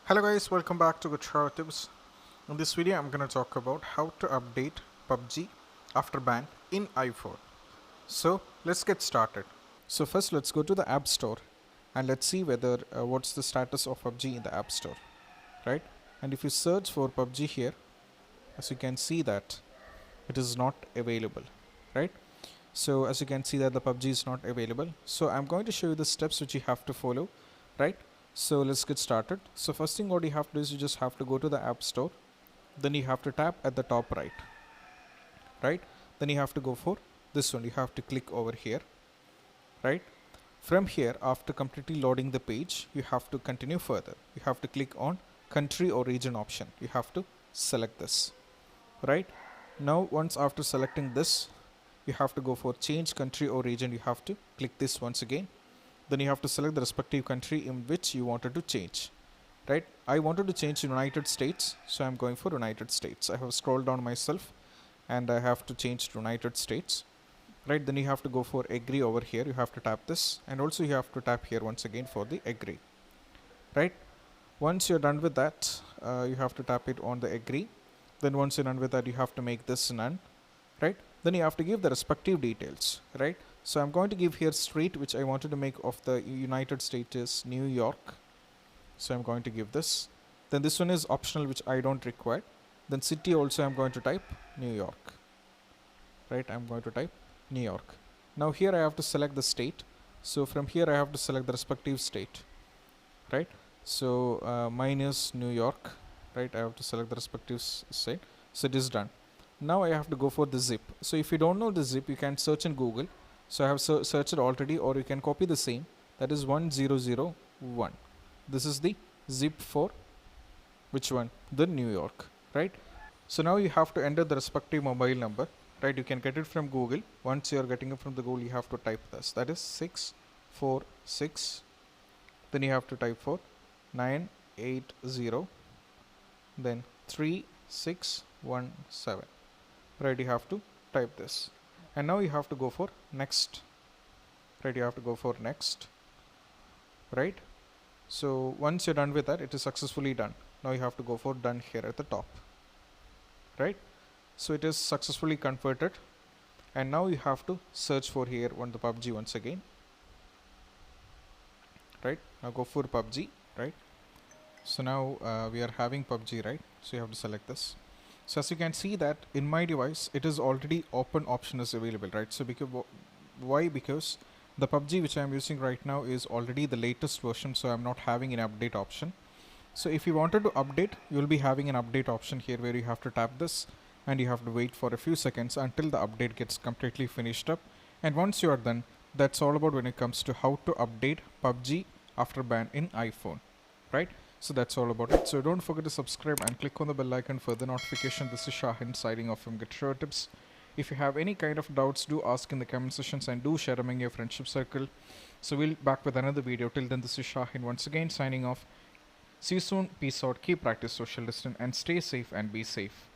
Hello guys, welcome back to Guitar Tips. In this video I'm going to talk about how to update PUBG after ban in iPhone. So let's get started. So first let's go to the App Store and let's see whether what's the status of PUBG in the App Store, right? And if you search for PUBG here, as you can see that it is not available, right? So as you can see that the PUBG is not available. So I'm going to show you the steps which you have to follow, right? So let's get started. So first thing what you have to do is you just have to go to the App Store. Then you have to tap at the top right? Then you have to go for this one. You have to click over here, right? From here, after completely loading the page, you have to continue further. You have to click on country or region option. You have to select this, right? Now once after selecting this, you have to go for change country or region. You have to click this once again. Then you have to select the respective country in which you wanted to change, right? I wanted to change United States, so I'm going for United States. I have scrolled down myself and I have to change to United States, right? Then you have to go for agree over here. You have to tap this, and also you have to tap here once again for the agree, right? Once you're done with that, you have to tap it on the agree. Then once you're done with that, you have to make this none, right? Then you have to give the respective details, right? So I'm going to give here street which I wanted to make of the United States is New York. So I'm going to give this. Then this one is optional which I don't require. Then city also I'm going to type New York, right? I'm going to type New York. Now here I have to select the state. So from here I have to select the respective state, right? So mine is New York, right? I have to select the respective state. So it is done. Now I have to go for the zip. So if you don't know the zip, you can search in Google. So I have searched it already, or you can copy the same. That is 1001. This is the zip for which one? The New York, right? So now you have to enter the respective mobile number, right? You can get it from Google. Once you are getting it from the Google, you have to type this. That is 646. Then you have to type for 980. Then 3617. Right? You have to type this. And now you have to go for next, right? You have to go for next, right? So once you're done with that, it is successfully done. Now you have to go for done here at the top, right? So it is successfully converted, and now you have to search for here on the PUBG once again, right? Now go for PUBG, right? So now we are having PUBG, right? So you have to select this. So as you can see that in my device, it is already open option is available, right? So because why? Because the PUBG which I am using right now is already the latest version, so I'm not having an update option. So if you wanted to update, you'll be having an update option here where you have to tap this and you have to wait for a few seconds until the update gets completely finished up. And once you are done, that's all about when it comes to how to update PUBG after ban in iPhone, right? So that's all about it. So don't forget to subscribe and click on the bell icon for the notification. This is Shahin signing off from Guitar Tips. If you have any kind of doubts, do ask in the comment sections and do share among your friendship circle. So we'll back with another video. Till then, this is Shahin once again signing off. See you soon. Peace out. Keep practice social distance and stay safe and be safe.